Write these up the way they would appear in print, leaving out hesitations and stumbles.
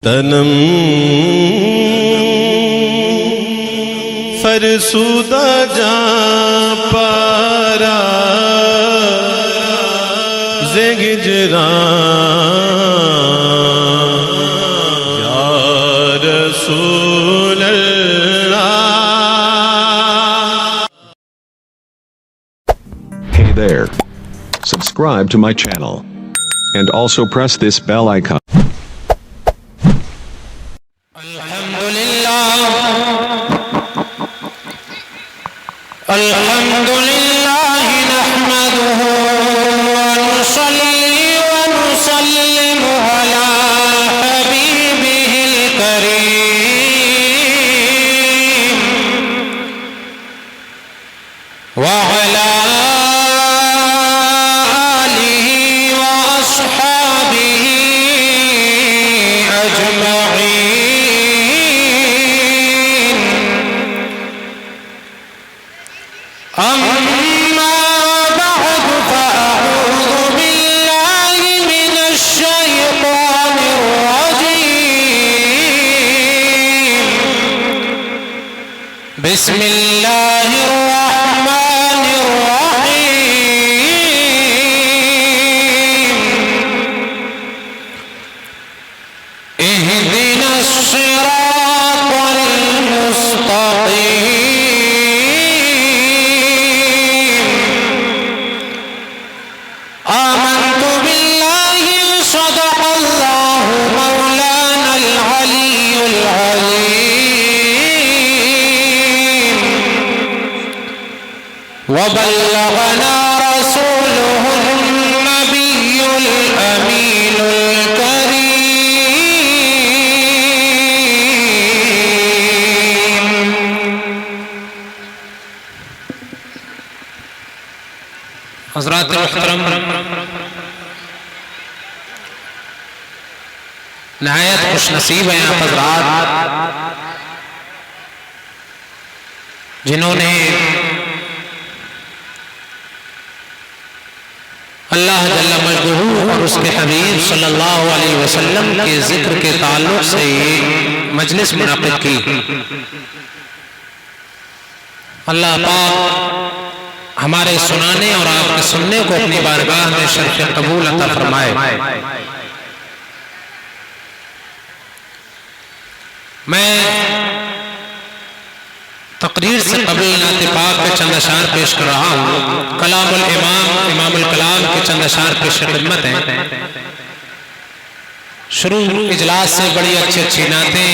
تنم فرسودہ جاں پارا زگجران یا رسول اللہ. Hey there. Subscribe to my channel. And also press this bell icon. الحمد لله نحمده ونصلي ونسلم على حبيبه الكريم وعلى آله وأصحابه أجمعين. أما بعد فأعوذ بالله من الشيطان الرجيم. بسم الله الرحمن الرحيم. اهدنا الصراط المستقيم. آمنت بالله صدق الله مولانا العلي العظيم. وبلغنا رسوله النبي الأمين الكريم. حضرات محترم، نہایت خوش نصیب ہیں آپ حضرات جنہوں نے اللہ جل مجدہ اور اس کے حبیب صلی اللہ علیہ وسلم کے ذکر کے تعلق سے یہ مجلس منعقد کی. اللہ پاک ہمارے سنانے اور آپ کے سننے کو اپنی بارگاہ میں شرف قبول عطا فرمائے. میں تقریر سے قبل نعت پاک کے چند اشعار پیش کر رہا ہوں. کلام الامام امام الکلام کے چند اشعار پیش خدمت ہیں. شروع اجلاس سے بڑی اچھی اچھی نعتیں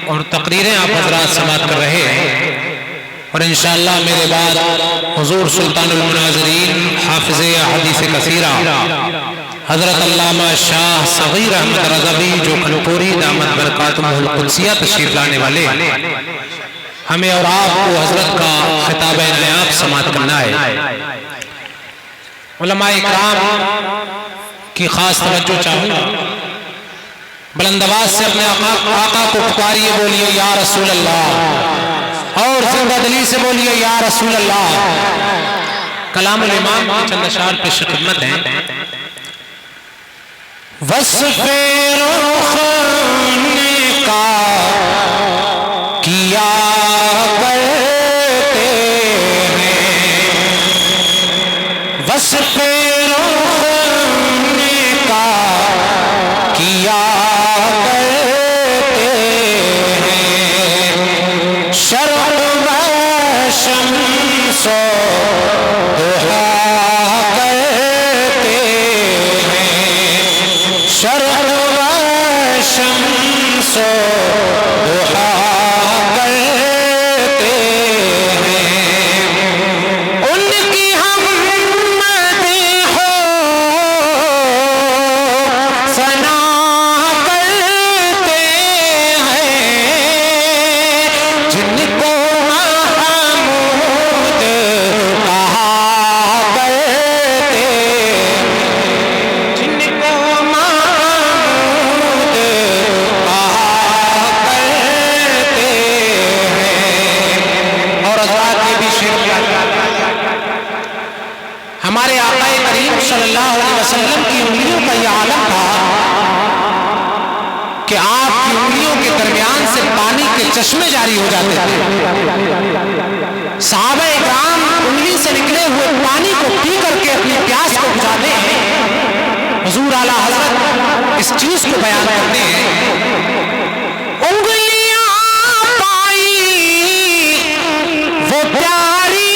اور تقریریں آپ حضرات سماعت کر رہے ہیں، اور انشاءاللہ میرے بعد حضور سلطان المناظرین حافظ احادیث کثیرہ حضرت علامہ شاہ صغیر احمد رضوی جو کھنپوری دامت برکاتہ القدسیہ تشریف لانے والے، ہمیں اور آپ کو حضرت کا خطاب نایاب سماعت کرنا ہے. علماء اکرام کی خاص توجہ چاہوں گا. بلند آواز سے اپنے آقا کو پکاریے، بولیے یا رسول اللہ، اور زندہ دلی سے بولیے یا رسول اللہ. کلام الامام کی چند اشعار پیش خدمت ہیں. وصف روخنے کا کیا کرتے ہیں، وصف روخنے کا کیا کرتے ہیں. شرق و شمس و ضحا کرتے ہیں، شرق و شمس و ضحا کرتے ہیں. ان کی ہم مدح و ثنا کرتے ہیں، جن کو محمود کہا کرتے ہیں، جن کو محمود کہا کرتے آپ کی انگلیوں کے درمیان سے پانی کے چشمے جاری ہو جاتے تھے. صحابہ کرام انگلی سے نکلے ہوئے پانی کو پی کر کے اپنی پیاس کو بجھاتے ہیں. حضور اعلیٰ حضرت اس چیز کو بیان کرتے ہیں. انگلیاں پائی وہ پیاری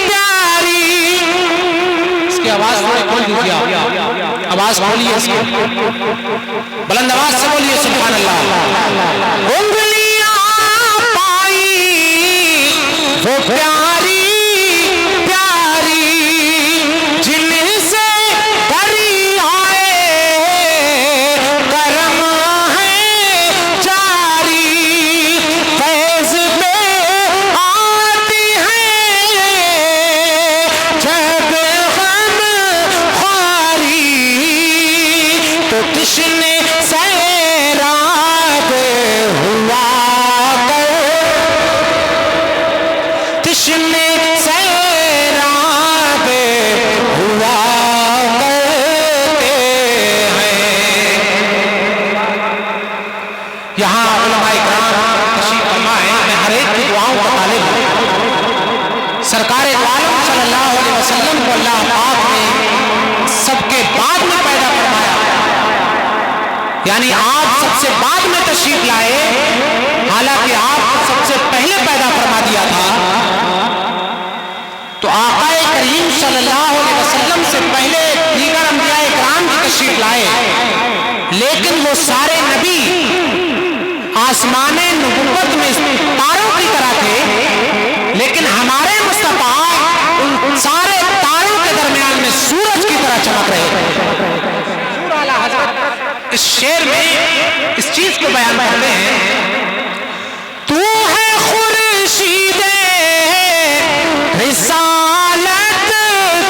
پیاری. اس کی آواز تھوڑی کھول دیجیے آپ. آواز کھولیے اس کی, بلند آواز سے بولیے سبحان اللہ. انگلیاں پائی وہ پیاری پیاری جن سے بری آئے کرم ہے جاری. فیض پہ آتی ہے جب غم خواری تو تشنے سیراب ہوا کر, تشنے سیراب ہوا کرتے ہیں. یہاں علماء کرام تشریف فرما ہے. میں ہر ایک کی دعاؤں کا طالب ہوں. سرکار دو عالم صلی اللہ علیہ وسلم کو اللہ پاک نے سب کے بعد میں پیدا فرمایا, یعنی آپ سب سے بعد میں تشریف لائے, حالانکہ آپ سب سے پہلے پیدا فرما دیا تھا. تو آقا کریم صلی اللہ علیہ وسلم سے پہلے دیگر انبیاء کرام کی تشریف لائے, لیکن وہ سارے نبی آسمان نبوت میں تاروں کی طرح تھے, لیکن ہمارے مصطفیٰ ان سارے تاروں کے درمیان میں سورج کی طرح چمک رہے تھے. اس شعر میں اس چیز کو بیان کرتے ہیں. تو ہے خورشید رسالت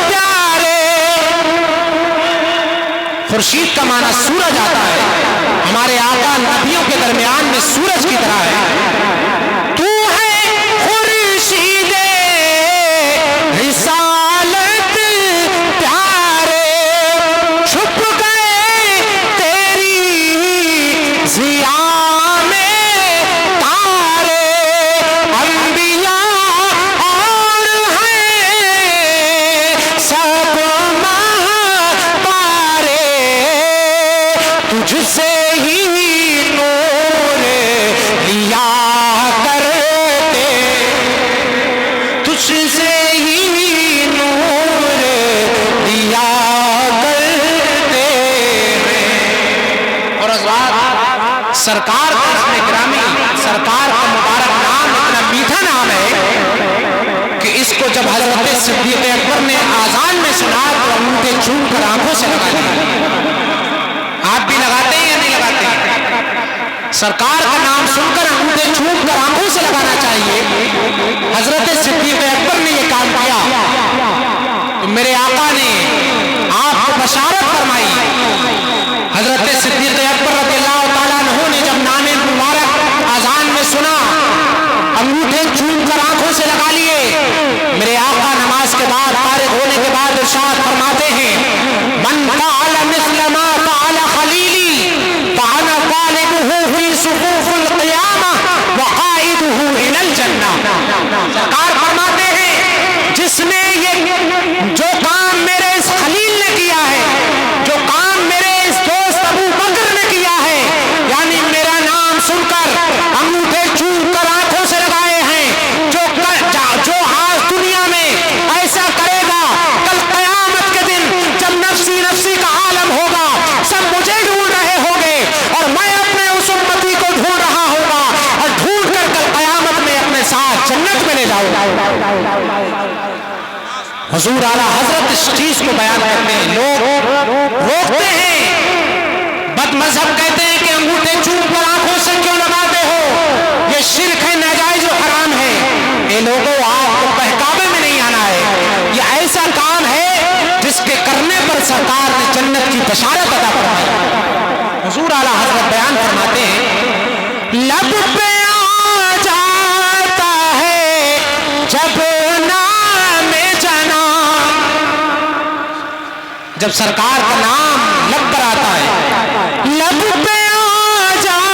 پیارے. خورشید کا معنی سورج آتا ہے. ہمارے آقا نبیوں کے درمیان میں سورج کی طرح ہے. تو ہے خورشید رسالت پیارے چھپ گئے تیری ضیا میں تارے. انبیاء اور ہیں سب پارے تجھ سے ہی نور لیا کرتے, تجھ سے ہی نور لیا کرتے ہیں. اور حضرات سرکار کا اسم گرامی, سرکار کا مبارک نام اتنا میٹھا نام ہے کہ اس کو جب حضرت صدیق اکبر نے آذان میں سنا تو انگوٹھے چوم کر آنکھوں سے لگا دیا. آپ بھی لگاتے ہیں یا نہیں لگاتے ہیں؟ سرکار کا نام سن کر انگوٹھے چوم کر آنکھوں سے لگانا چاہیے. حضرت صدیق اکبر نے یہ کام کیا تو میرے آقا نے آپ کو بشارت فرمائی. حضرت صدیق اکبر رضی اللہ تعالیٰ عنہ نے جب نام مبارک آذان میں سنا, انگوٹھے چوم کر آنکھوں سے لگا لیے. میرے آقا نماز کے بعد فارغ ہونے کے بعد ارشاد فرماتے ہیں من فعل مثل ما فعل خلیلی فانا طالبہ فی صفوف القیامہ وقائدہ الی الجنہ. سرکار فرماتے ہیں جس نے یہ جو کام میرے اس خلیل نے کیا ہے, جو کام میرے اس دوست ابو بکر نے کیا ہے, یعنی میرا نام سن کر انگوٹھے چوم کر آنکھوں سے لگائے ہیں, جو آج دنیا میں ایسا کرے گا کل قیامت کے دن جب نفسی نفسی کا عالم ہوگا سب مجھے ڈھونڈ رہے ہوں گے اور میں اپنے اس امتی کو ڈھونڈ رہا ہوں گا اور ڈھونڈ کر کل قیامت میں اپنے ساتھ جنت میں لے جاؤں گا. حضور اعلیٰ حضرت اس چیز کو بیان کرتے ہیں. لوگ روکتے ہیں, بد مذہب کہتے ہیں کہ انگوٹھے چوم کر آنکھوں سے کیوں لگاتے ہو, یہ شرک ہے, ناجائز و حرام ہے. یہ لوگوں آپ کو بہکاوے میں نہیں آنا ہے. یہ ایسا کام ہے جس کے کرنے پر سرکار نے جنت کی بشارت ادا فرمائی. حضور اعلیٰ حضرت بیان فرماتے ہیں لب پہ آ جاتا ہے جب نام جنا, جب سرکار کا نام لب پر آتا ہے لب پہ آ جاتا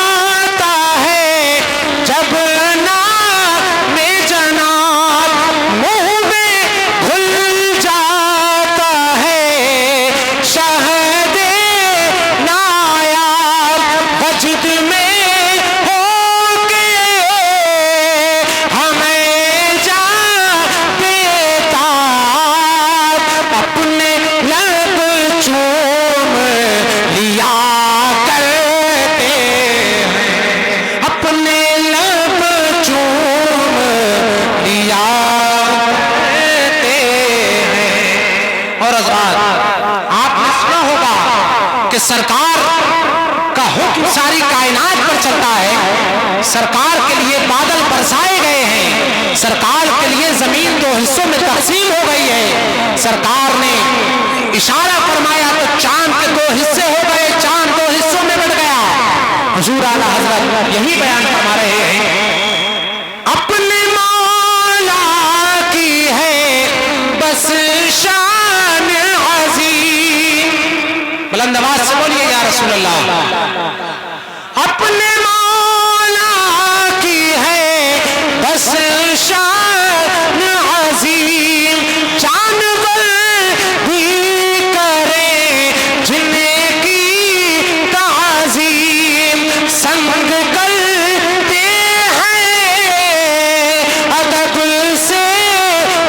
سرکار کے لیے بادل برسائے گئے ہیں، سرکار کے لیے زمین دو حصوں میں تقسیم ہو گئی ہے، سرکار نے اشارہ فرمایا تو چاند کے دو حصے ہو گئے، چاند دو حصوں میں بٹ گیا۔ حضور اعلیٰ حضرت یہی بیان فرما رہے ہیں، اپنے مولا کی ہے بس شان عظیم، بلند آواز سے بولیے یا رسول اللہ، اپنے مولا کی ہے بس شان عظیم، جانور بھی کرے جن کی تعظیم، سنگ کرتے ہیں ادب سے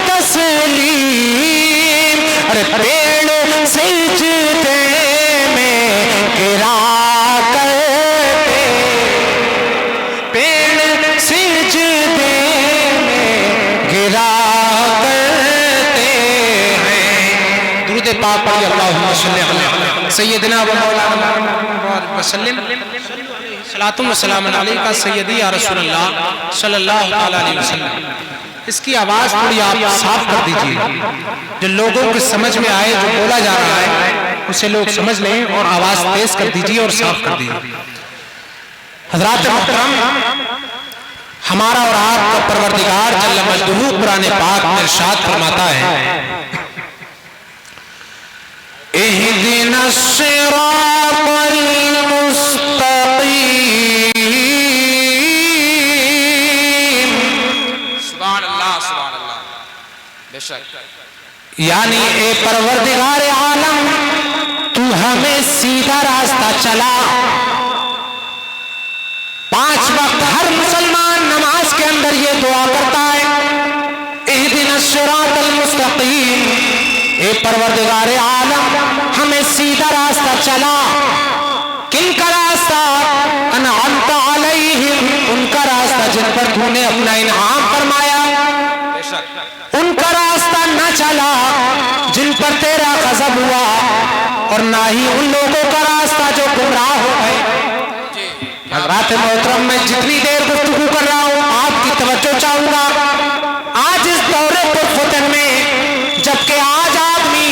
تسلیم، ارے پیڑ سجدے میں گرا کرتے، پیڑ سجدے میں گرا کرتے ہیں۔ درود پاک پڑھیے، اللہم صلی علی سیدنا و مولانا وسلم، صلاۃ و سلام علیکہ سیدی یا رسول اللہ صلی اللہ علیہ وسلم۔ اس کی آواز تھوڑی آپ صاف کر دیجئے، جو لوگوں کو سمجھ میں آئے، جو بولا جا رہا ہے اسے لوگ سمجھ لیں، اور آواز تیز کر دیجئے اور صاف کر دیجئے۔ حضرات محترم، ہمارا اور آپ کا پروردگار جل مجدہ قرآن پاک میں ارشاد فرماتا ہے، اہدنا الصراط المستقیم، سبحان اللہ سبحان اللہ، بے شک، یعنی اے پروردگار عالم تو ہمیں سیدھا راستہ چلا۔ 5 وقت ہر مسلمان نماز کے اندر یہ دعا کرتا ہے، اہدنا الصراط المستقیم، اے پروردگار عالم ہمیں سیدھا راستہ چلا۔ کن کا راستہ؟ انعمت علیہم، ان کا راستہ جن پر تو نے اپنا انعام فرمایا، بے شک، ان کا راستہ نہ چلا جن پر تیرا غضب ہوا، اور نہ ہی ان لوگوں کا راستہ جو گمراہ ہو گئے۔ حضرات محترم، میں جتنی دیر گفتگو کر رہا ہوں آپ کی توجہ چاہوں گا۔ آج اس دور پرفتن میں، جبکہ آج آدمی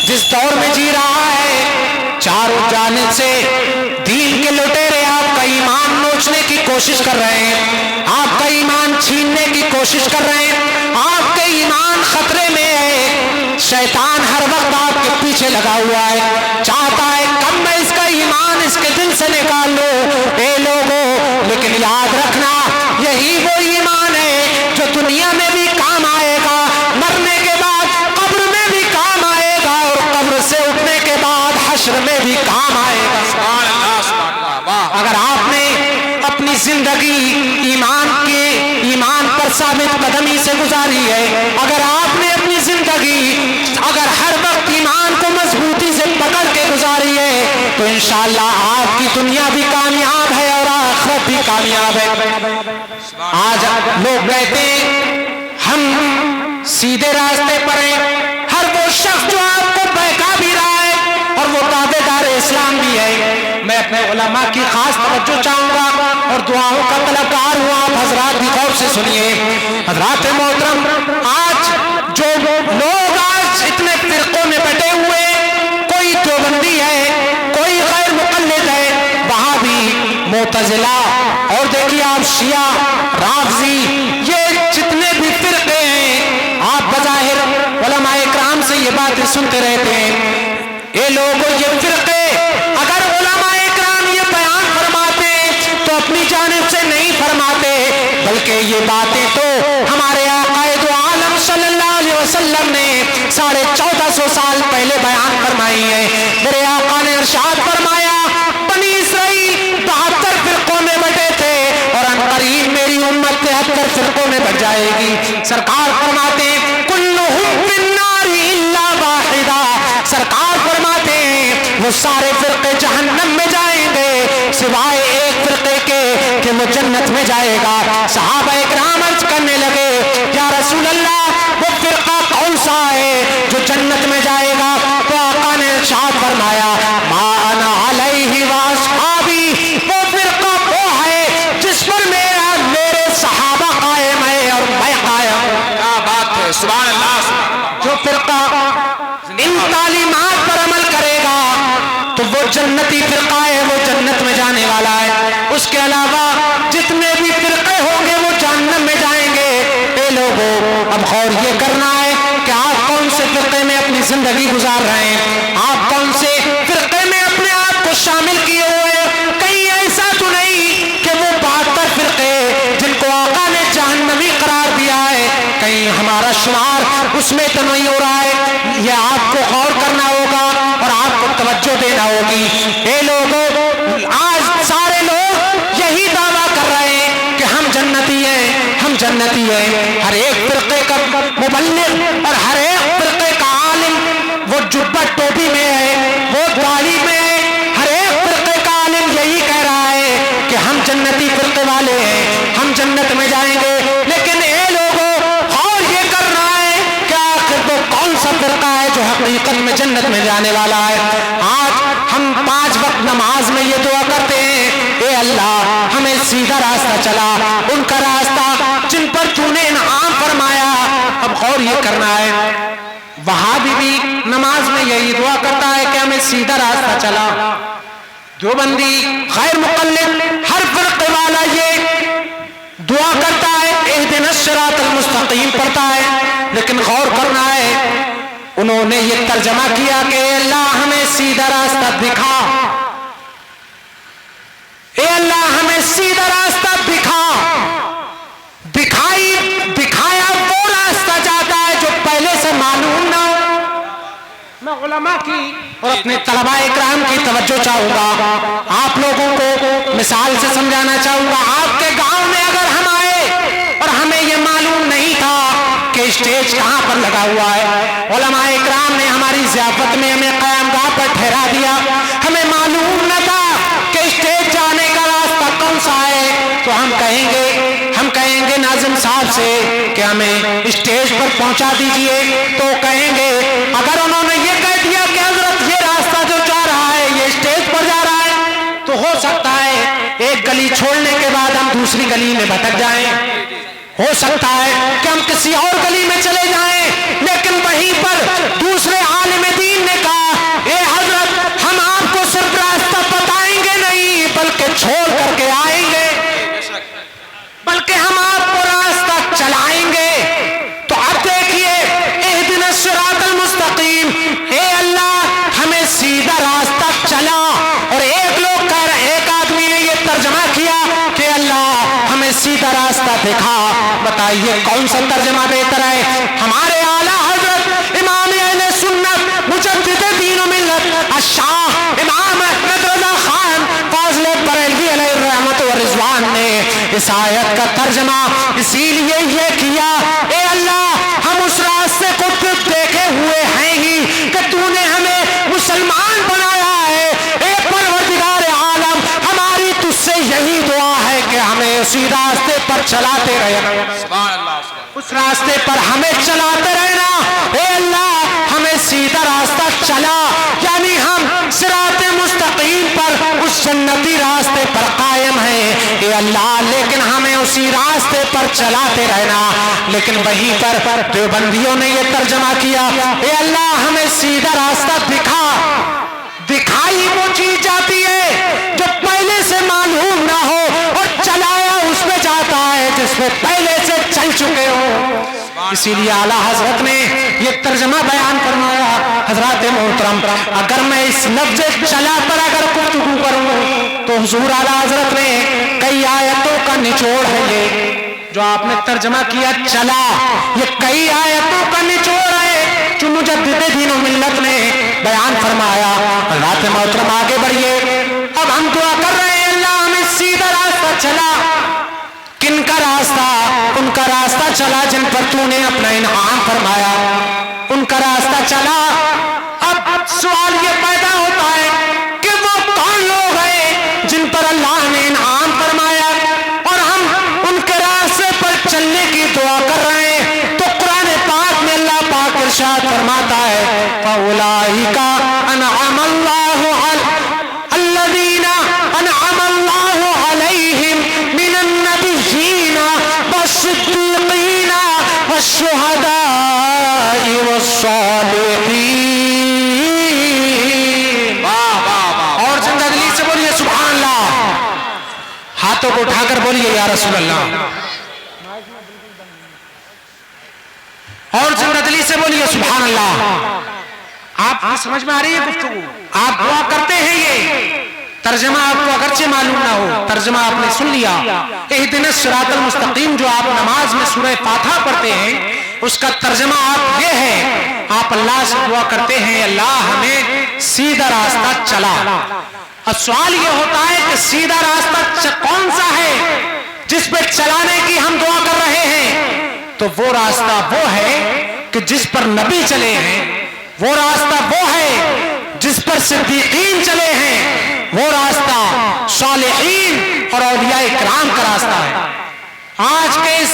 جس دور میں جی رہا ہے، چاروں جانب سے دین کے لٹیرے آپ کا ایمان نوچنے کی کوشش کر رہے ہیں، آپ کا ایمان چھیننے کی کوشش کر رہے ہیں، آپ کے ایمان خطرے میں ہے، شیطان ہر وقت آپ کے پیچھے لگا ہوا ہے، چاہتا ہے کب میں اس کا ایمان اس کے دل سے نکال لوں۔ اے لوگوں، لیکن یاد رکھنا یہی وہ ایمان ہے جو دنیا میں بھی کام آئے گا، مرنے کے بعد قبر میں بھی کام آئے گا، اور قبر سے اٹھنے کے بعد حشر میں بھی کام آئے گا۔ سبحان اللہ سبحان اللہ، واہ، اگر آپ نے اپنی زندگی ایمان پر ثابت قدمی سے گزاری ہے، اگر آپ نے اپنی زندگی اگر ہر وقت ایمان کو مضبوطی سے پکڑ کے گزاری ہے، تو انشاءاللہ آپ کی دنیا بھی کامیاب ہے اور آخرت بھی کامیاب ہے۔ آج لوگ کہتے ہیں ہم سیدھے راستے پر ہیں، ہر وہ شخص جو آپ کو بہکا بھی رہا ہے اور وہ دعوے دار اسلام بھی ہے، میں اپنے علماء کی خاص توجہ چاہوں گا اور دعاؤں کا طلبگار ہوں، آپ حضرات بھی غور سے سنیے۔ حضرات محترم، آج جو لوگ آج اتنے فرقوں میں بٹے ہوئے، کوئی دیوبندی ہے، کوئی غیر مقلد ہے، وہابی، معتزلہ، اور دیکھیے آپ شیعہ، رافضی، یہ جتنے بھی فرقے ہیں، آپ بظاہر علماء اکرام سے یہ باتیں سنتے رہتے ہیں۔ یہ لوگوں، یہ فرقے اگر علماء اکرام یہ بیان فرماتے تو اپنی جانب سے نہیں فرماتے، بلکہ یہ باتیں تو ہمارے آقا دو عالم صلی اللہ علیہ وسلم نے 1450 سال پہلے بیان فرمائی ہے۔ میرے آقا نے ارشاد فرمایا، بنی اسرائیل 72 فرقوں میں بٹے تھے، اور عنقریب میری امت 73 فرقوں میں بٹ جائے گی۔ سرکار فرماتے ہیں کلہم فی النار الا واحدہ، سرکار فرماتے ہیں وہ سارے فرقے جہنم میں جائیں گے سوائے ایک فرقے کے کہ وہ جنت میں جائے گا۔ صحابہ اکرام عرض کرنے لگے، یا رسول اللہ وہ فرقہ کون سا ہے جو جنت میں جائے گا؟ تو آقا نے ارشاد فرمایا، ما انا علیہ واصحابی، وہ فرقہ وہ ہے جس پر जन्नती फिरका है वो जन्नत में जाने वाला है, उसके अलावा जितने भी फिरके होंगे वो जहन्नम में जाएंगे। ए लोगों, अब गौर ये करना है कि आप कौन से फिरके में अपनी जिंदगी गुजार रहे हैं, आप कौन से फिरके में अपने आप को शामिल किए हुए हैं। कहीं ऐसा तो नहीं कि वो 72 फिरके जिनको आका ने जहन्नमी करार दिया है, कहीं हमारा शुमार उसमें तो नहीं हो रहा है। ये आपको गौर करना होगा और आपको तवज्जो देना होगी। ये लोगों, आज सारे लोग यही दावा कर रहे हैं कि हम जन्नती हैं, हम जन्नती हैं। हर एक फिरके का मुबल्लिग और हर एक फिरके का आलिम वो जुब्बा टोपी में है, वो दाढ़ी में है, हर एक फिरके का आलिम यही कह रहा है कि हम जन्नती फिरके वाले हैं, हम जन्नत में जाएंगे। लेकिन ये लोगों, और ये कर रहा है कि आखिर वो कौन सा फिरका है जो हकीकत में जन्नत में जाने वाला है। आज हम 5 वक्त नमाज में ये दुआ करते हैं, ए अल्लाह हमें सीधा रास्ता चला, उनका रास्ता जिन पर तूने इनाम फरमाया। अब और ये करना है, वहाबी भी नमाज में यही दुआ करता है कि हमें सीधा रास्ता चला। देवबंदी, गैर मुक़ल्लिद, हर फिरके वाला ये दुआ करता है, इहदिनस सिरातल मुस्तकीम पढ़ता है। लेकिन गौर करना है, उन्होंने ये तर्जमा किया कि अल्लाह हमें सीधा रास्ता दिखा, ए अल्लाह हमें सीधा रास्ता दिखा। दिखाया वो रास्ता जाता है जो पहले से मालूम ना हो। मैं उलमा की और अपने तलबा इकराम की तवज्जो चाहूंगा, आप लोगों को मिसाल से समझाना चाहूंगा। आपके गांव में अगर हम आए और हमें ये मालूम नहीं था कि स्टेज कहां पर लगा हुआ है, उलमा इकराम ने हमारी ज़ियाफत में हमें क़यामगाह पर ठहरा दिया, हमें मालूम न था कि स्टेज जाने का रास्ता कौन सा है, तो हम कहेंगे नाज़िम साहब से कि हमें स्टेज पर पहुंचा दीजिए। तो कहेंगे, अगर उन्होंने ये कह दिया कि हजरत ये रास्ता जो जा रहा है ये स्टेज पर जा रहा है, तो हो सकता है एक गली छोड़ने के बाद हम दूसरी गली में भटक जाएं, हो सकता है कि हम किसी और गली में चले जाएं। लेकिन वहीं पर दूसरे आलिम दीन ने कहा, ए हजरत हम आपको सिर्फ रास्ता बताएंगे नहीं बल्कि छोड़ करके आएंगे, बल्कि हम आपको रास्ता चलाएंगे। तो अब देखिए, इहदिनस सिरातल मुस्तकीम, ए अल्लाह हमें सीधा रास्ता चला। और एक आदमी ने ये तर्जमा किया कि अल्लाह हमें सीधा रास्ता दिखा। बताइए कौन सा तर्जमा बेहतर है? हमारे आला हजरत इमाम अहले सुन्नत मुजद्दिद दीन व मिल्लत अश-शाह इमाम अहमद रज़ा खान फाज़िल बरेलवी अलैहि रहमत व रिज़वान ने इस आयत का तर्जमा इसीलिए ये किया, ए अल्लाह हम उस रास्ते को देखे हुए हैं ही कि तूने हमें मुसलमान बनाया है। ए परवरदिगार आलम, हमारी तुझसे यही दुआ है कि हमें उसी रास्ते पर चलाते रहना, सुभान अल्लाह, उस रास्ते पर हमें चलाते रहना। ए अल्लाह हमें सीधा रास्ता चला, यानी हम सिराते मुस्तकीम पर उस जन्नती रास्ते पर कायम हैं। ए अल्लाह, लेकिन हमें उसी रास्ते पर चलाते रहना। लेकिन वहीं पर देवबंदियों ने ये तर्जमा किया, ए अल्लाह हमें सीधा रास्ता दिखा। दिखाई वो चीज जाती है जो पहले से मालूम ना हो, और चलाया उसमें जाता है जिसमें पहले से चल चुके हो। इसीलिए आला हजरत ने ये तर्जमा बयान फरमाया। हजरत मोहतरम, अगर मैं इस लफ्ज़ चला पर अगर गुफ्तगू करूं तो हुजूर आला हजरत ने कई आयतों का निचोड़ है, ये जो आपने तर्जमा किया चला, ये कई आयतों का निचोड़ है जो मुजद्दिद दीन व मिल्लत ने बयान फरमाया। हजरत मोहतरम आगे बढ़िए, अब हम दुआ कर रहे हैं, अल्लाह हमें सीधा रास्ता चला। किनका रास्ता? उनका रास्ता चला जिन पर तूने अपना इनाम फरमाया, उनका रास्ता चला। अब सवाल ये पैदा होता है कि वो कौन लोग हैं जिन पर अल्लाह ने इनाम फरमाया और हम उनके रास्ते पर चलने की दुआ कर रहे हैं। तो कुरान पाक में अल्लाह पाक इरशाद फरमाता है, फउलाइका अनअमल्लाहु अल्लज़ीना अनअमल्लाहु अलैहिम मिनन नबिय्यीना वस्सिद्दीक़ीना वश्शुहदाई वस्सालिहीन ہاتھوں کو اٹھا کر بولیے یا رسول اللہ، اور زندہ دلی سے بولیے سبحان اللہ۔ آپ سمجھ میں آ رہی ہے گفتگو؟ آپ دعا کرتے ہیں، یہ ترجمہ آپ کو اگرچہ معلوم نہ ہو، ترجمہ آپ نے سن لیا۔ اہدنا الصراط المستقیم جو آپ نماز میں سورہ فاتحہ پڑھتے ہیں، اس کا ترجمہ آپ یہ ہے، آپ اللہ سے دعا کرتے ہیں اللہ ہمیں سیدھا راستہ چلا۔ اب سوال یہ ہوتا ہے کہ سیدھا راستہ کون سا ہے جس پہ چلانے کی ہم دعا کر رہے ہیں؟ تو وہ راستہ وہ ہے کہ جس پر نبی چلے ہیں، وہ راستہ وہ ہے جس پر صدیقین چلے ہیں، وہ راستہ صالحین اور اولیاء کرام کا راستہ ہے۔ آج کے اس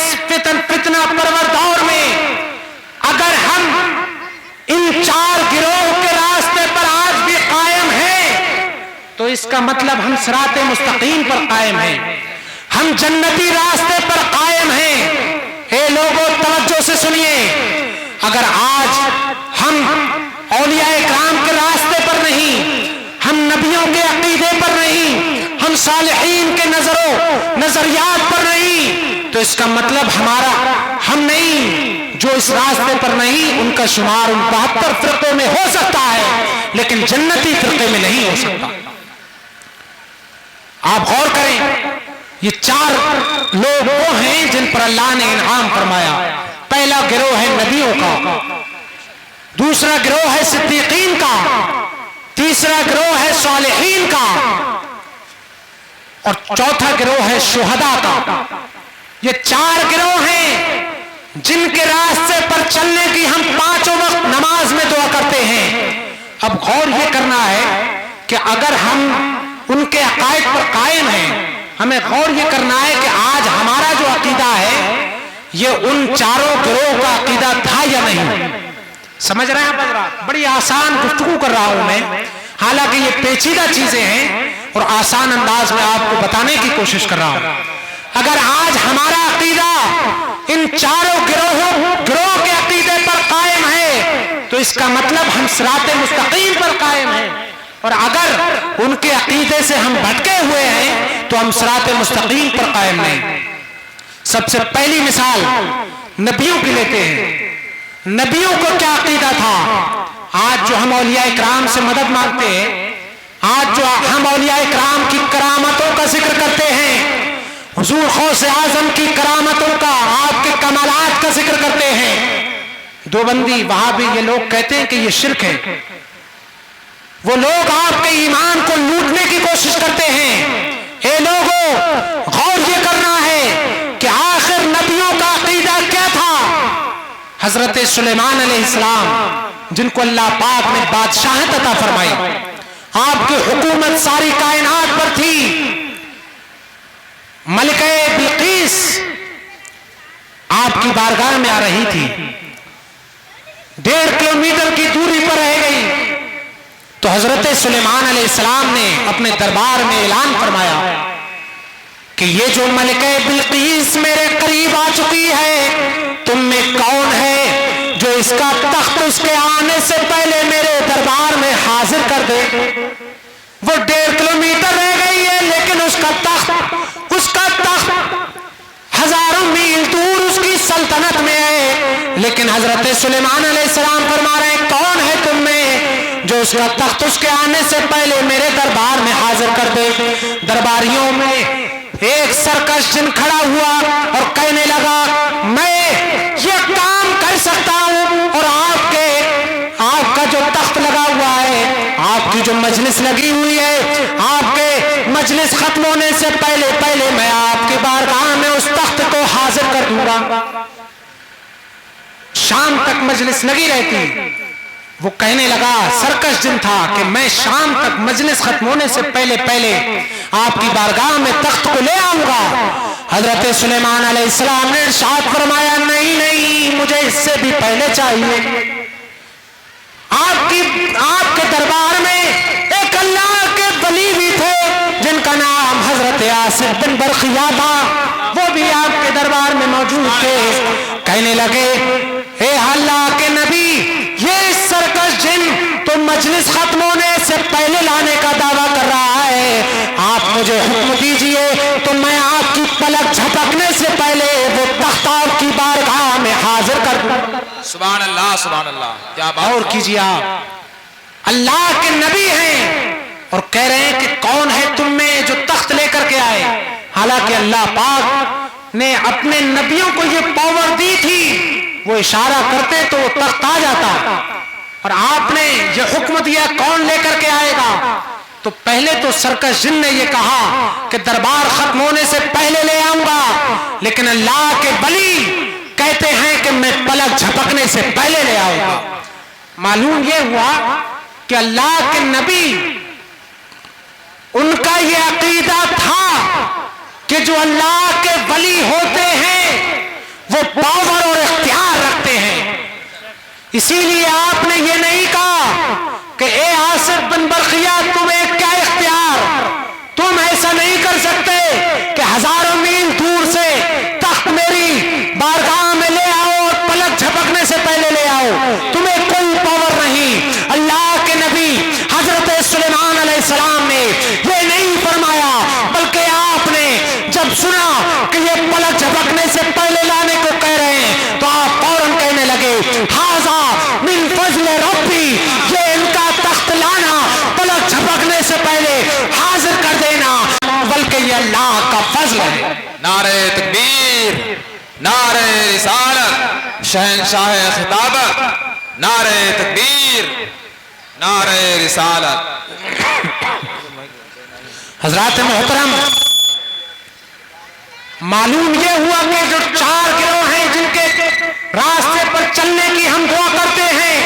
فتنہ پرور دور میں اگر ہم ان چار گروہ کے راستے پر آج بھی قائم ہیں تو اس کا مطلب ہم صراط مستقیم پر قائم ہیں، ہم جنتی راستے پر قائم ہیں۔ اے لوگوں توجہ سے سنیے، اگر آج ہم اولیاء کرام کے راستے پر نہیں، ہم نبیوں کے عقیدے پر نہیں، ہم صالحین کے نظریات پر نہیں، تو اس کا مطلب ہم نہیں، جو اس راستے پر نہیں ان کا شمار ان 72 فرقوں میں ہو سکتا ہے لیکن جنتی فرقے میں نہیں ہو سکتا۔ آپ غور کریں، یہ چار لوگ وہ ہیں جن پر اللہ نے انعام فرمایا۔ پہلا گروہ ہے نبیوں کا، دوسرا گروہ ہے صدیقین کا، تیسرا گروہ ہے صالحین کا، اور چوتھا گروہ ہے شہداء کا۔ یہ چار گروہ ہیں جن کے راستے پر چلنے کی ہم 5 وقت نماز میں دعا کرتے ہیں۔ اب غور یہ کرنا ہے کہ اگر ہم ان کے عقائد پر قائم ہیں، ہمیں غور یہ کرنا ہے کہ آج ہمارا جو عقیدہ ہے یہ ان چاروں گروہ کا عقیدہ تھا یا نہیں۔ سمجھ رہے ہیں؟ بڑی آسان گفتگو کر رہا ہوں میں، حالانکہ یہ پیچیدہ چیزیں ہیں اور آسان انداز میں آپ کو بتانے کی کوشش کر رہا ہوں۔ اگر آج ہمارا عقیدہ ان چاروں گروہ کے عقیدے پر قائم ہے تو اس کا مطلب ہم صراط مستقیم پر قائم ہیں، اور اگر ان کے عقیدے سے ہم بھٹکے ہوئے ہیں تو ہم صراط مستقیم پر قائم نہیں۔ سب سے پہلی مثال نبیوں کی لیتے ہیں۔ نبیوں کو کیا عقیدہ تھا؟ آج جو ہم اولیاء کرام سے مدد مانگتے ہیں، آج جو ہم اولیاء کرام کی کرامتوں کا ذکر کرتے ہیں، حضور غوث اعظم کی کرامتوں کا، آپ کے کمالات کا ذکر کرتے ہیں، دیوبندی وہابی یہ لوگ کہتے ہیں کہ یہ شرک ہے۔ وہ لوگ آپ کے ایمان کو لوٹنے کی کوشش کرتے ہیں۔ اے لوگوں، غور یہ کرنا ہے کہ آخر نبیوں کا عقیدہ کیا تھا؟ حضرت سلیمان علیہ السلام جن کو اللہ پاک نے بادشاہت عطا فرمائی، آپ کی حکومت ساری کائنات پر تھی، ملکہ بلقیس آپ کی بارگاہ میں آ رہی تھی، 1.5 کلومیٹر کی دوری پر رہ گئی تو حضرت سلیمان علیہ السلام نے اپنے دربار میں اعلان فرمایا کہ یہ جو ملکہ بلقیس میرے قریب آ چکی ہے، تم میں کون ہے جو اس کا تخت اس کے آنے سے پہلے میرے دربار میں حاضر کر دے؟ وہ 1.5 کلومیٹر رہ گئی ہے لیکن اس کا تخت ہزاروں میل دور اس کی سلطنت میں ہے، لیکن حضرت سلیمان علیہ السلام فرما رہے ہیں کون ہے تم میں جو اس کا تخت اس کے آنے سے پہلے میرے دربار میں حاضر کر دے؟ درباریوں میں ایک سرکش جن کھڑا ہوا اور کہنے لگا میں یہ کام کر سکتا ہوں، اور آپ کا جو تخت لگا ہوا ہے، آپ کی جو مجلس لگی ہوئی ہے، آپ کے مجلس ختم ہونے سے پہلے میں آپ کی بارگاہ میں اس تخت کو حاضر کر دوں گا۔ شام تک مجلس لگی رہتی، وہ کہنے لگا سرکش جن تھا کہ میں شام تک مجلس ختم ہونے سے پہلے آپ کی بارگاہ میں تخت کو لے آؤں گا۔ حضرت سلیمان علیہ السلام نے ارشاد فرمایا نہیں، مجھے اس سے بھی پہلے چاہیے۔ آپ کے دربار میں ایک اللہ کے ولی بھی تھے جن کا نام حضرت آصف بن برخیا تھا، وہ بھی آپ کے دربار میں موجود تھے۔ کہنے لگے اے اللہ کے نبی، یہ سرکش جن تو مجلس ختم ہونے سے پہلے لانے کا دعویٰ کر رہا ہے، آپ مجھے حکم دیجئے تو میں झपकने से पहले वो तख्ता की बारगाह में हाजिर कर दूं। सुभान अल्लाह, सुभान अल्लाह, क्या बात। और कीजिए, आप अल्लाह के नबी हैं और कह रहे हैं कि कौन है तुम में जो तख्त लेकर के आए। हालांकि अल्लाह पाक ने अपने नबियों को ये पावर दी थी, वो इशारा करते तो वो तख्त आ जाता, और आपने ये हुक्म दिया कौन लेकर के आएगा। तो पहले तो सरकश जिन ने ये कहा कि दरबार खत्म होने से पहले ले आऊंगा, लेकिन अल्लाह के वली कहते हैं कि मैं पलक झपकने से पहले ले आऊंगा। मालूम ये हुआ कि अल्लाह के नबी, उनका ये अकीदा था कि जो अल्लाह के वली होते हैं वो पावर और इख्तियार रखते हैं। इसीलिए आपने ये नहीं कहा कि ए आसिफ बिन बरखिया तुम्हें क्या इख्तियार, तुम ऐसा नहीं कर सकते कि हजारों मील दूर से तख्त मेरी बारगाह में ले आओ और पलक झपकने से पहले ले आओ, तुम्हें कोई पावर नहीं। अल्लाह के नबी हजरत सुलेमान अलैहिस्सलाम ने ये नहीं फरमाया, बल्कि आपने जब सुना कि ये पलक झपकने से पहले लाने को कह रहे हैं तो आप फौरन कहने लगे हाजा मिन फजल रब्बी, ये इनका तख्त लाना पलक झपकने से पहले हाजिर कर देना बल्कि ये अल्लाह का फजल है। नारे तकबीर, नारे रिसालत, शहंशाह खिताबत, नारे तकबीर, नारे रिसालत। हजरात मोहतरम, मालूम ये हुआ कि जो 4 गिरोह हैं जिनके रास्ते पर चलने की हम दुआ करते हैं,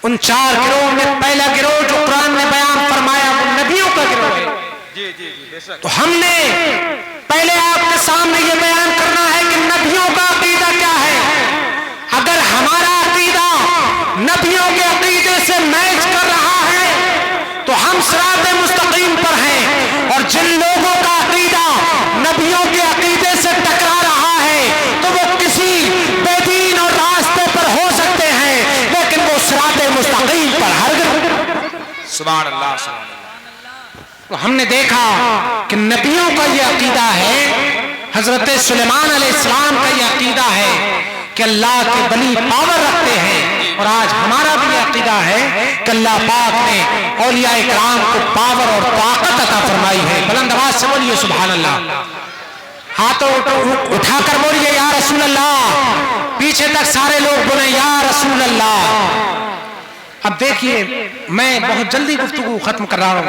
उन 4 गिरोह में पहला गिरोह जो कुरान ने बयान फरमाया वो नबियों का गिरोह है। तो हमने पहले आपके सामने ये बयान करना है कि नबियों का अकीदा क्या है। अगर हमारा अकीदा नबियों के अकीदे से मैच कर रहा है तो हम सिरात मुस्तकीम पर हैं, और जिन लोगों का अकीदा नबियों के अकीदे से टकरा रहा है तो वो किसी बेदीन और रास्ते पर हो सकते हैं, लेकिन वो सिरात मुस्तकीम पर हरगिज़। सुभान अल्लाह, सुभान अल्लाह। तो हमने देखा कि नबियों का ये अकीदा है, हजरत सुलेमान अलैहिस्सलाम का ये अकीदा है कि अल्लाह के वली पावर रखते हैं, और आज हमारा भी ये अकीदा है कि अल्लाह पाक ने औलिया इकराम को पावर और ताकत अता फरमाई है। बुलंद आवाज से बोलिए सुभान अल्लाह, हाथों उठाकर बोलिए या रसूल अल्लाह, पीछे तक सारे लोग बोले या रसूल अल्लाह। अब देखिए मैं बहुत जल्दी गुफ्तगू खत्म कर रहा हूं,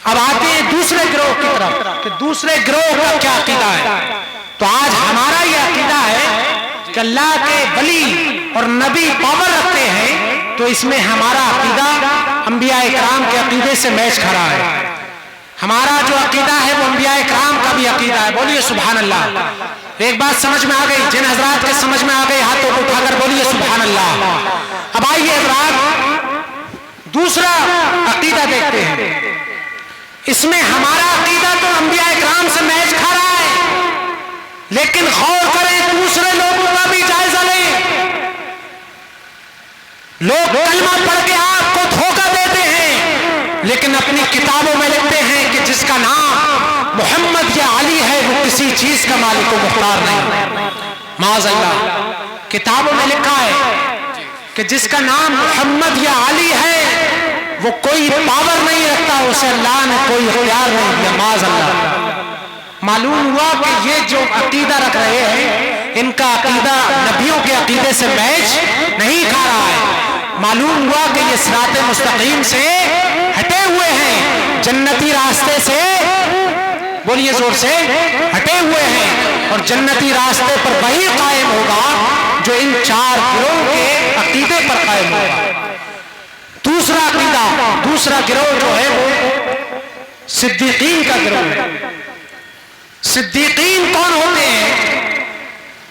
अब आते हैं दूसरे गिरोह की तरफ कि दूसरे गिरोह का क्या अकीदा है। तो आज हमारा यह अकीदा है कि अल्लाह के वली और नबी पावर रखते हैं, तो इसमें हमारा अकीदा अंबिया इकराम के अकीदे से मैच खड़ा है। हमारा जो अकीदा है वो अंबिया इकराम का भी अकीदा है। बोलिए सुभान अल्लाह। एक बात समझ में आ गई, जिन हजरात के समझ में आ गई हाथों को उठाकर बोलिए सुभान अल्लाह। अब आइए हजरात दूसरा अकीदा देखते हैं। इसमें हमारा अकीदा तो अंबिया इकराम से मैच खा रहा है, लेकिन गौर करें दूसरे लोगों का भी जायजा लें। लोग कलमा पढ़ के आपको धोखा देते हैं, लेकिन अपनी किताबों में लिखते हैं कि जिसका नाम मोहम्मद या अली है वो किसी चीज का मालिक व मुख्तार नहीं। माज़अल्लाह किताबों में लिखा है कि जिसका नाम मोहम्मद या अली है वो कोई पावर नहीं रखता, उसे अल्लाह ने कोई इख्तियार नहीं दिया। माज़अल्लाह। मालूम हुआ कि ये जो अकीदा रख रहे हैं इनका अकीदा नबियों के अकीदे से मैच नहीं खा रहा है। मालूम हुआ कि ये सिरात मुस्तकीम से हटे हुए हैं, जन्नती रास्ते से, बोलिए जोर से, हटे हुए हैं, और जन्नती रास्ते पर वही कायम होगा जो इन 4 गिरोह के अकीदे पर कायम होगा। दूसरा अकीदा, दूसरा गिरोह जो है वो सिद्दीकीन का गिरोह है। सिद्दीकीन कौन होते हैं?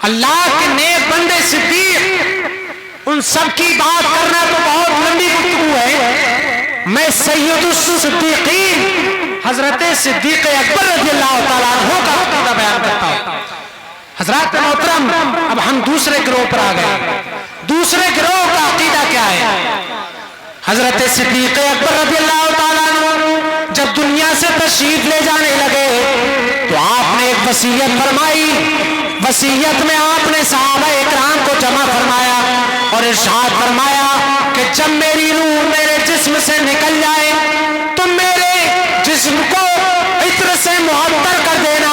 अल्लाह के नेक बंदे सिद्दीक। उन सब की बात करना तो बहुत लंबी गुफ्तगू है। मैं सैयदुस सिद्दीकीन हजरत सिद्दीक अकबर रज़ियल्लाहु ताला अन्हु का अकीदा बयान करता हूं। हजरत मोहतरम, अब हम दूसरे गिरोह पर आ गए। दूसरे गिरोह का अकीदा क्या है? हजरत सिद्दीक अकबर रज़ियल्लाहु ताला अन्हु जब दुनिया से तशरीफ ले जाने लगे तो आपने एक वसीयत फरमाई। वसीयत में आपने सहाबा इकराम को जमा फरमाया और इरशाद फरमाया कि जब मेरी रूह मेरे जिस्म से निकल जाए तो मेरे जिस्म को इत्र से मुअत्तर कर देना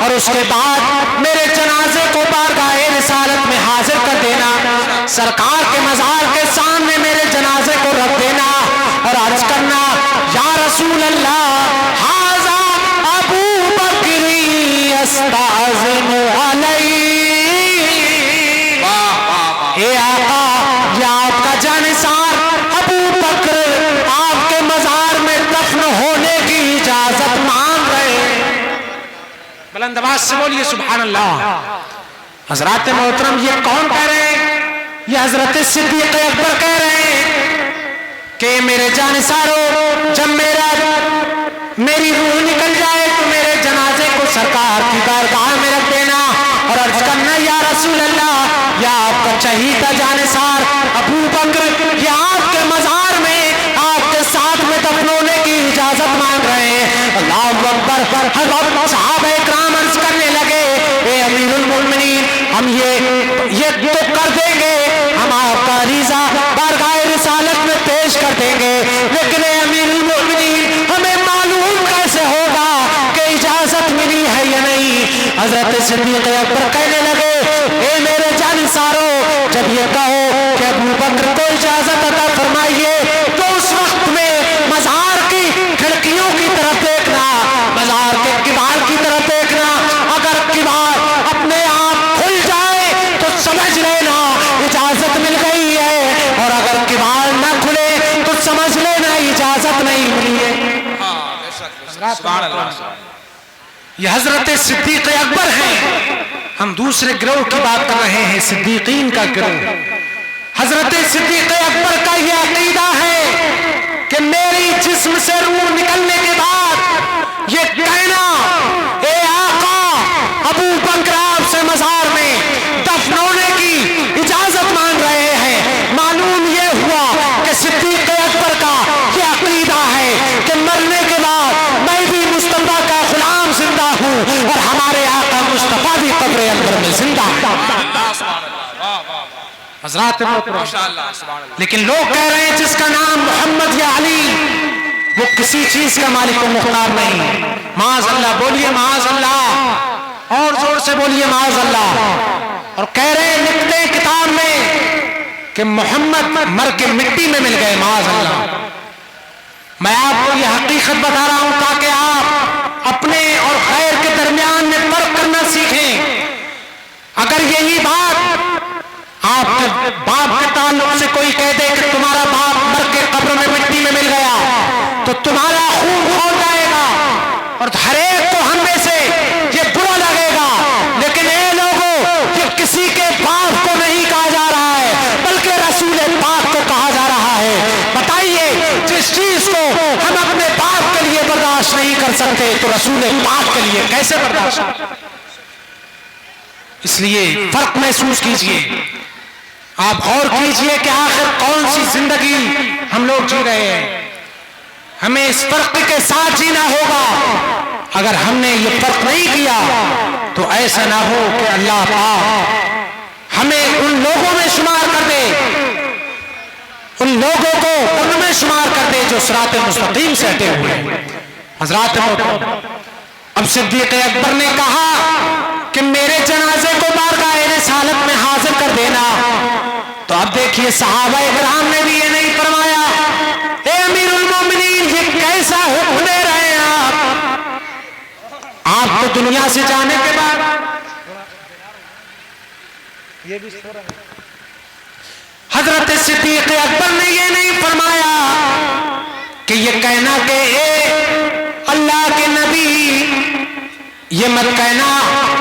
और उसके बाद मेरे जनाजे को बारगाहे रिसालत में हाजिर कर देना, सरकार के मज़ार के सामने मेरे जनाजे को रख देना और अर्ज करना, या रसूल अल्लाह हाज़ा अबू बकरी अस्ताज़िनु अलैहि। ए आका, ये आपका जानिसार अबू बकर आपके मज़ार में दफन होने की इजाजत मांग रहे हैं। बुलंद आवाज से बोलिए सुभान अल्लाह। हजरात मोहतरम, ये कौन कह रहे हैं? ये हजरत सिद्दीक़ अकबर कह रहे हैं कि मेरे जानिसारो, जब मेरी रूह निकल जाए तो मेरे जनाजे को सरकार की बारगाह में रख देना और अर्ज करना, या रसूल अल्लाह, या आपका चहीता जानिसार अबू बकर या आपके मज़ार में आपके साथ में दफन होने की इजाजत मांग रहे हैं। अल्लाहु अकबर। सहाबा इकराम अर्ज करने लगे, ए अमीरुल मोमिनीन, हम ये तो कर देंगे, हम आपका रीज़ा बारगाह रिसालत में पेश कर देंगे, लेकिन ए अमीरुल मोमिनीन, हमें मालूम कैसे होगा कि इजाजत मिली है या नहीं? हजरत सिद्दीक़ अकबर कहने लगे, ए मेरे जानिसारो, जब ये कहो कि अबू बकर को इजाजत अता फरमाइए तो उस वक्त में मज़ार की खिड़कियों की तरफ देखना, मज़ार के किवाड़ की तरफ देखना। अगर किवाड़ अपने आप खुल जाए तो समझ लेना इजाजत मिल गई है, और अगर किवाड़ न खुले तो समझ लेना इजाजत नहीं मिली है। सुभान अल्लाह। ये हजरत सिद्दीक़ अकबर हैं। हम दूसरे गिरोह की बात कर रहे हैं, सिद्दीकीन का गिरोह। हजरत सिद्दीक़ अकबर का यह अकीदा है कि मेरी जिस्म से रूह निकलने के बाद ये कहना, ए आका, अबू बकर आपसे मज़ार में दफन होने की इजाजत मांग रहे हैं। मालूम ये हुआ कि सिद्दीक़ अकबर का यह अकीदा है कि मरने के बाद मैं भी मुस्तफा का गुलाम जिंदा हूँ और हमारे आका मुस्तफा भी कब्र अंदर में जिंदा हजरात। लेकिन लोग कह रहे हैं जिसका नाम मोहम्मद या अली, वो किसी चीज का मालिक व मुख्तार नहीं। माज़ अल्लाह, बोलिए माज़ अल्लाह, और जोर से बोलिए माज़ अल्लाह। और कह रहे हैं, लिखते हैं किताब में कि मोहम्मद मर के मिट्टी में मिल गए। माज़ अल्लाह। मैं आपको यह हकीकत बता रहा हूं ताकि आप अपने और गैर के दरमियान में फर्क करना सीखें। अगर यही बात आपके बाप के ताल्लुक से कोई कह दे कि तुम्हारा बाप मर के कब्र में मिट्टी में मिल गया, तो तुम्हारा खून खौल जाएगा और हर एक को हम में से ये बुरा लगेगा। लेकिन ये लोगों, ये किसी के बाप को नहीं कहा जा रहा है, बल्कि रसूल पाक को कहा जा रहा है। बताइए, जिस चीज को हम अपने बाप के लिए बर्दाश्त नहीं कर सकते तो रसूल पाक के लिए कैसे बर्दाश्त? इसलिए फर्क महसूस कीजिए। आप गौर कीजिए कि आखिर कौन सी जिंदगी हम लोग जी रहे हैं। हमें इस फर्क के साथ जीना होगा। अगर हमने ये फर्क नहीं किया तो ऐसा ना हो कि अल्लाह पाक हमें उन लोगों में शुमार कर दे, उन लोगों को उनमें शुमार कर दे जो सिरात मुस्तकीम से हटे हुए हैं। हजरात, अब सिद्दीक़ अकबर ने कहा कि मेरे जनाजे को बारगाह रिसालत में हाजिर कर देना। तो अब देखिए, सहाबा इकराम ने भी ये नहीं फरमाया, ए अमीरुल मोमिनीन, ये कैसा हुक्म दे रहे हैं आप तो दुनिया से जाने के बाद हजरत सिद्दीक़ अकबर ने ये नहीं फरमाया कि ये कहना कि अल्लाह के नबी, ये मत कहना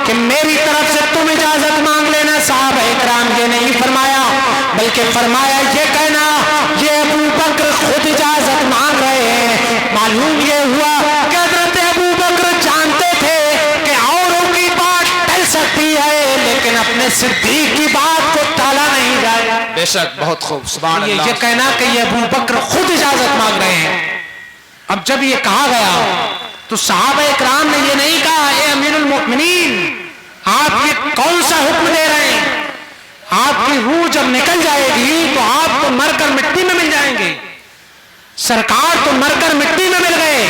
कि मेरी तरफ से तुम इजाजत मांग लेना। सहाबा इकराम ये नहीं फरमाया, बल्कि फरमाया ये कहना, ये अबू बकर खुद इजाजत मांग रहे हैं। मालूम ये हुआ कि हजरत अबू बकर जानते थे कि औरों की बात टल सकती है, लेकिन अपने सिद्दीक की बात को टाला नहीं जाएगा। बेशक, बहुत खूब, सुभान अल्लाह। ये कहना कि ये अबू बकर खुद इजाजत मांग रहे हैं। अब जब ये कहा गया तो सहाबा इकराम ने ये नहीं कहा, ए अमीरुल मोमिनीन, آپ یہ کون سا حکم دے رہے ہیں؟ آپ کی روح جب نکل جائے گی تو آپ تو مر کر مٹی میں مل جائیں گے. سرکار تو مر کر مٹی میں مل گئے.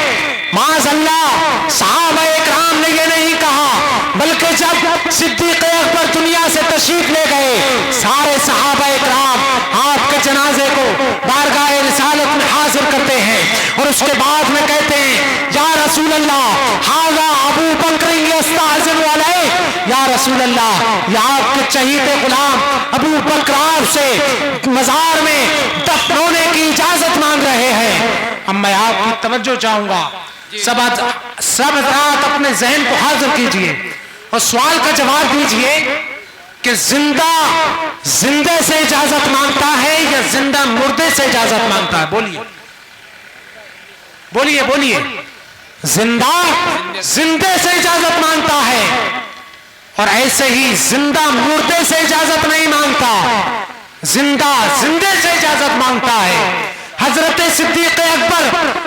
معاذ اللہ، صحابہ اکرام نے یہ نہیں کہا، بلکہ جب صدیق اکبر دنیا سے تشریف لے گئے، سارے صحابہ اکرام آپ کے جنازے کو بارگاہ رسالت میں حاضر کرتے ہیں اور اس کے بعد میں کہتے ہیں یا رسول اللہ ھذا ابو بکر یستأذن علیہ، یا رسول اللہ یہ آپ کے چہیتے غلام ابو بکر آپ سے مزار میں دفن ہونے کی اجازت مانگ رہے ہیں. اب میں آپ کی توجہ چاہوں گا، سب حضرات اپنے ذہن کو حاضر کیجئے اور سوال کا جواب دیجئے کہ زندے سے اجازت مانگتا ہے یا زندہ مردے سے اجازت مانگتا ہے؟ بولیے بولیے بولیے. زندے سے اجازت مانگتا ہے اور ایسے ہی زندہ مردے سے اجازت نہیں مانگتا، زندے سے اجازت مانگتا ہے. حضرت صدیق اکبر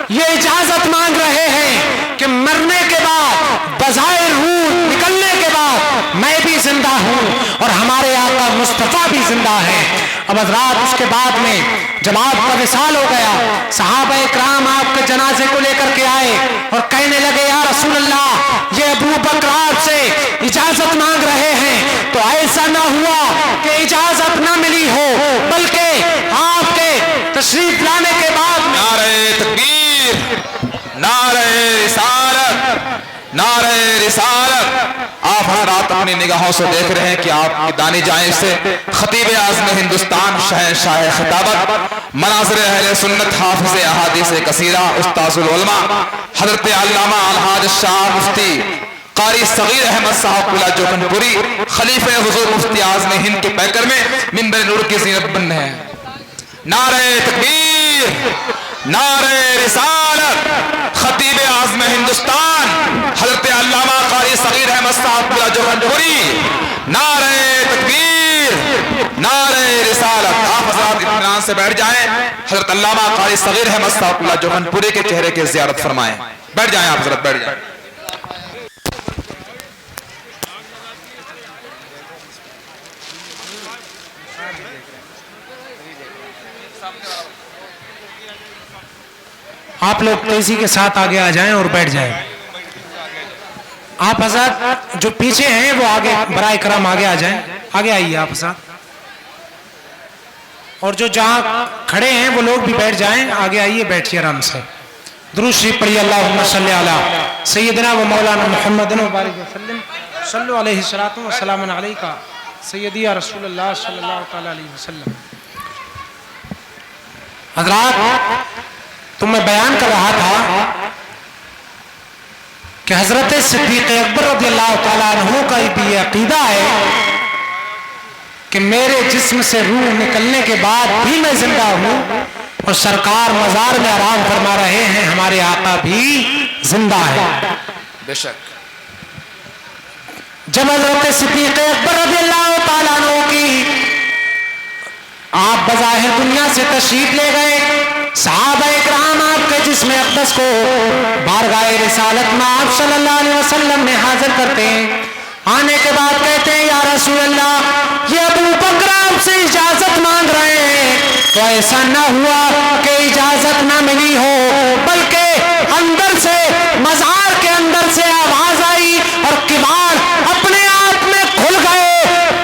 یہ اجازت مانگ رہے ہیں کہ مرنے کے بعد، بظاہر روح نکلنے کے بعد میں بھی زندہ ہوں اور ہمارے آقا مصطفیٰ بھی زندہ ہے. اب حضرات اس کے بعد میں جب آپ کا وصال ہو گیا، صحابہ اکرام آپ کے جنازے کو لے کر کے آئے اور کہنے لگے یا رسول اللہ یہ ابو بکر آپ سے اجازت مانگ رہے ہیں، تو ایسا نہ ہوا کہ اجازت نہ ملی ہو، بلکہ آپ کے تشریف لانے کے بعد نعرہ تکبیر، نعرہ رسالت، نعرہ رسالت. آپ حضرات اپنی نگاہوں سے دیکھ رہے ہیں کہ آپ کی دانی جانب سے خطیب اعظم ہندوستان، شہنشاہ خطابت، مناظر اہل سنت، حافظ احادیث کثیرہ، استاذ العلماء حضرت علامہ الحاج شاہ مفتی قاری صغیر احمد صاحب قلعہ جوہن پوری، خلیفہ حضور مفتی اعظم ہند کے پیکر میں منبر نور کی زینت بن رہے ہیں. نعرہ تکبیر، نعرہ رسالت، خطیب اعظم ہندوستان حضرت علامہ قاری صغیر احمد صاحب قلعہ جوہن پوری، نعرہ تکبیر، نعرہ رسالت. آپ حضرات اطمینان سے بیٹھ جائیں، حضرت علامہ قاری صغیر احمد صاحب قلعہ جوہن پوری کے چہرے کی زیارت فرمائیں. بیٹھ جائیں آپ حضرت، بیٹھ جائیں. آپ لوگ تیزی کے ساتھ آگے آ جائیں اور بیٹھ جائیں. آپ حضرات جو پیچھے ہیں وہ آگے برائے کرم آگے آ جائیں، آگے آئیے آپ حضرات. اور جو جہاں کھڑے ہیں وہ لوگ بھی بیٹھ جائیں، آگے آئیے، بیٹھیے آرام سے. درود شریف پڑھیے، اللہم صلی علی سیدنا و مولانا محمد وبارک وسلم. صلو علیہ الصلوۃ والسلام علیکہ سیدی یا رسول اللہ صلی اللہ تعالی علیہ وسلم. حضرات تو میں بیان کر رہا تھا کہ حضرت صدیق اکبر رضی اللہ تعالیٰ عنہ کا یہ عقیدہ ہے کہ میرے جسم سے روح نکلنے کے بعد بھی میں زندہ ہوں اور سرکار مزار میں آرام فرما رہے ہیں، ہمارے آقا بھی زندہ ہے. بے شک جب حضرت صدیق اکبر رضی اللہ تعالیٰ عنہ کی آپ بظاہر دنیا سے تشریف لے گئے، صحابہ اکرام آپ کے جسم اقدس کو بارگاہ رسالت میں آپ صلی اللہ علیہ وسلم میں حاضر کرتے ہیں. آنے کے بعد کہتے ہیں یا رسول اللہ یہ ابو بکر آپ سے اجازت مانگ رہے ہیں، تو ایسا نہ ہوا کہ اجازت نہ ملی ہو، بلکہ اندر سے، مزار کے اندر سے آواز آئی اور کباڑ اپنے آپ میں کھل گئے.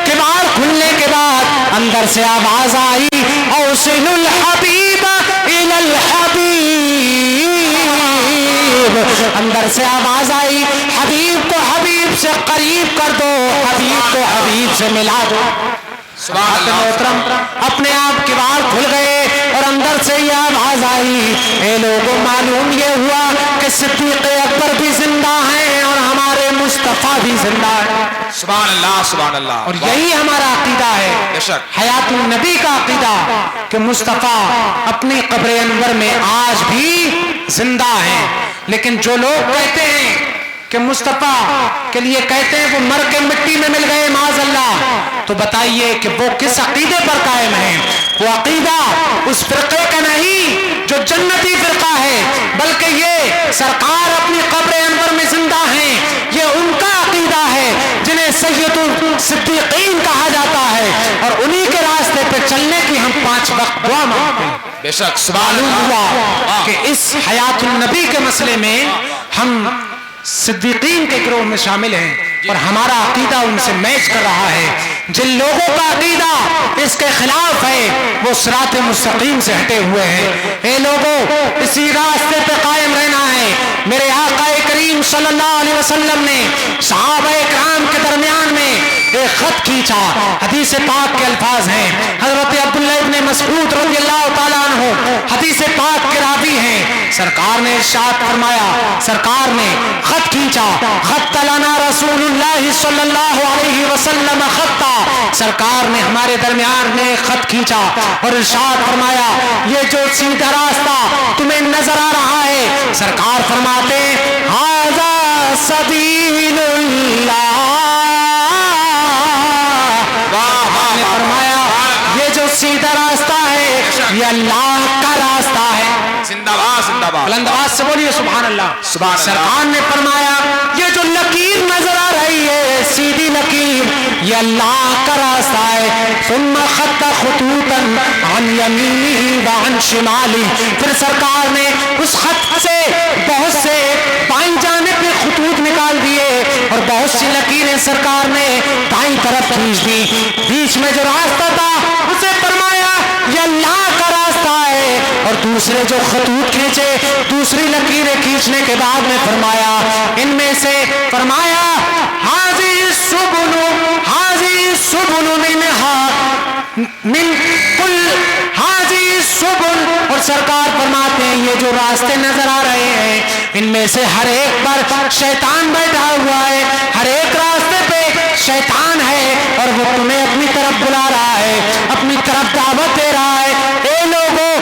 کباڑ کھلنے کے بعد اندر سے آواز آئی اوصل الحبیب الی الحبیب. اندر سے آواز آئی حبیب کو حبیب سے قریب کر دو، حبیب کو حبیب سے ملا دو. محترم اپنے آپ کباڑ کھل گئے اور اندر سے یہ آواز آئی، اے لوگوں معلوم یہ ہوا کہ صدیق اکبر بھی زندہ ہیں اور ہمارے مصطفیٰ بھی زندہ ہے. سبحان اللہ، سبحان اللہ. اور یہی ہمارا عقیدہ ہے، بے شک حیات النبی کا عقیدہ کہ مصطفیٰ اپنی قبر انور میں آج بھی زندہ ہیں. لیکن جو لوگ کہتے ہیں کہ مصطفیٰ کے لیے کہتے ہیں وہ مر کے مٹی میں مل گئے معاذ اللہ، تو بتائیے کہ وہ کس عقیدے پر قائم ہیں؟ وہ عقیدہ اس فرقے کا نہیں جو جنتی فرقہ ہے، بلکہ یہ سرکار اپنی قبر انور میں زندہ ہیں، یہ ان کا عقیدہ ہے جنہیں سید सिद्दीकीन कहा जाता है और उन्हीं के रास्ते पे चलने की हम 5 वक्त दुआ मांगते हैं। बेशक मालूम हुआ कि इस हयातुन नबी के मसले में हम सिद्दीकीन के गिरोह में शामिल हैं और हमारा अकीदा उनसे मैच कर रहा है। जिन लोगों का अकीदा इसके खिलाफ है वो सिरात मुस्तकीम से हटे हुए हैं। ए लोगों, इसी रास्ते पे कायम रहना है। मेरे आका करीम सल्लल्लाहु अलैहि वसल्लम ने सहाबाए किराम के दरमियान में एक खत खींचा। हदीस पाक के अल्फाज हैं, हजरत अब्दुल्लाह इब्न मसऊद रज़ियल्लाहु ताला अन्हु हदीस पाक के रावी हैं। सरकार ने इरशाद फरमाया, सरकार ने खत खींचा, खत लना रसूलुल्लाह सल्लल्लाहु अलैहि वसल्लम खत्ता, सरकार ने हमारे दरमियान में खत खींचा और इरशाद फरमाया, ये जो सीधा रास्ता तुम्हें नजर आ रहा है, सरकार फरमाते हाज़ा सबीलुल्लाह, फरमाया ये जो सीधा रास्ता है ये अल्लाह का रास्ता है। जिंदाबाद जिंदाबाद, बुलंदआवाज से बोलिए सुभान अल्लाह। सुभान अल्लाह। सरकार ने फरमाया ये जो लकीर नजर आ रही है, सीधी लकीर, ये अल्लाह का रास्ता है। सुम्मा खत्ता खुतूतन अन यमीनिही व अन शिमाली, फिर सरकार ने उस खत से बहुत से बाईं जानिब पे खुतूत निकाल दिए और बहुत सी लकीरें सरकार ने दाईं तरफ खींच दी। बीच में जो रास्ता था उसे फरमाया ये अल्लाह का रास्ता है और दूसरे जो खतूत खींचे, दूसरी लकीरें खींचने के बाद में फरमाया, इनमें से फरमाया हाज़ी सुबुलु मिनहा मिन कुल हाज़ी सुबुल, और सरकार फरमाते हैं ये जो रास्ते नजर आ रहे हैं इनमें से हर एक पर शैतान बैठा हुआ है, हर एक रास्ते पे शैतान है और वो तुम्हें अपनी तरफ बुला रहा है, अपनी तरफ दावत दे रहा है। ए लोगों,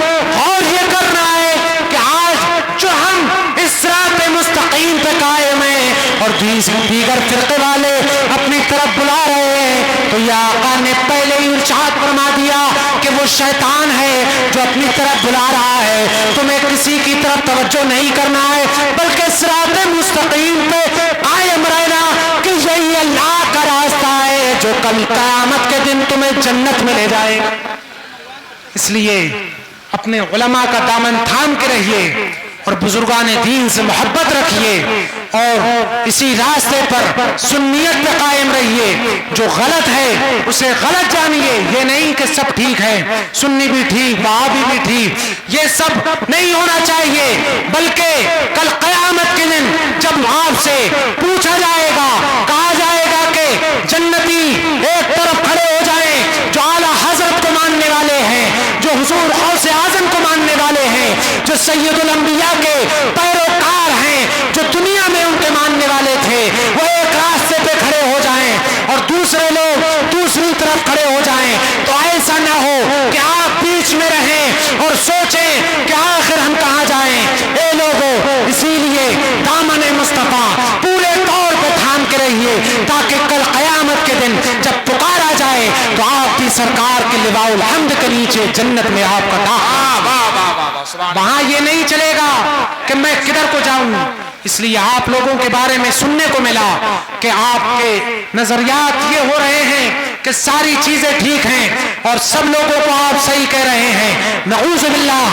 और ये करना है कि आज जो हम इस सिरात मुस्तकीम पे कायम हैं और दीगर फिरके वाले अपनी तरफ बुला रहे हैं, तो या आका ने पहले ही इरशाद फरमा दिया कि वो शैतान है जो अपनी तरफ बुला रहा है। तुम्हें किसी की तरफ तवज्जो नहीं करना है बल्कि सिरात मुस्तकीम पे कायम रहना कि यही अल्लाह का रास्ता है जो कल क़यामत के दिन तुम्हें जन्नत में ले जाएगा। इसलिए अपने उलमा का दामन थाम के रहिए और बुजुर्गान दीन से मोहब्बत रखिए और इसी रास्ते पर सुन्नियत पे कायम रहिए। जो गलत है उसे गलत जानिए, ये नहीं कि सब ठीक है, सुन्नी भी ठीक, वहाबी भी ठीक, ये सब नहीं होना चाहिए, बल्कि कल क़यामत के दिन जब आपसे पूछा जाएगा, कहा जाएगा कि जन्नती एक तरफ खड़े हो जाए जो आला हजरत को मानने वाले हैं, जो हुजूर गौसे आज़म को मानने वाले हैं, जो सैयदुल अंबिया के पैरोकार हैं, जो दुनिया में उनके मानने वाले थे, वो एक रास्ते पे खड़े हो जाएं और दूसरे लोग दूसरी तरफ खड़े हो जाएं। तो ऐसा ना हो कि आप बीच में रहें और सोचें कि आखिर हम कहाँ जाएं। ए लोगों, इसीलिए दामन मुस्तफा पूरे तौर पे थाम के रहिए ताकि कल क़यामत के दिन जब पुकारा जाए तो आप भी सरकार के लिवाउल हम्द के नीचे जन्नत में आपका दाखिला। वहां ये नहीं चलेगा कि मैं किधर को जाऊं। इसलिए आप लोगों के बारे में सुनने को मिला कि आपके नजरियात ये हो रहे हैं कि सारी चीजें ठीक हैं और सब लोगों को आप सही कह रहे हैं। नऊज़ बिल्लाह,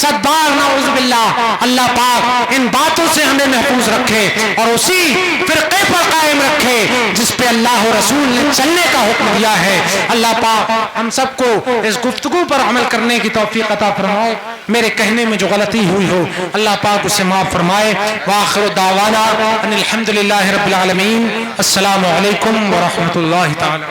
सद्बार नऊज़ बिल्लाह। अल्लाह पाक इन बातों से हमें महफूज रखे और उसी फिरके पर कायम रखे जिस पे अल्लाह और रसूल ने चलने का हुक्म दिया है। अल्लाह पाक हम सबको इस गुफ्तगू पर अमल करने की तौफीक अता फरमाए। मेरे कहने में जो गलती हुई हो अल्लाह पाक उसे माफ फरमाए। वाखिर दावाना अनिल हम्दुलिल्लाहि रब्बिल आलमीन। अस्सलामु अलैकुम व रहमतुल्लाहि तआला।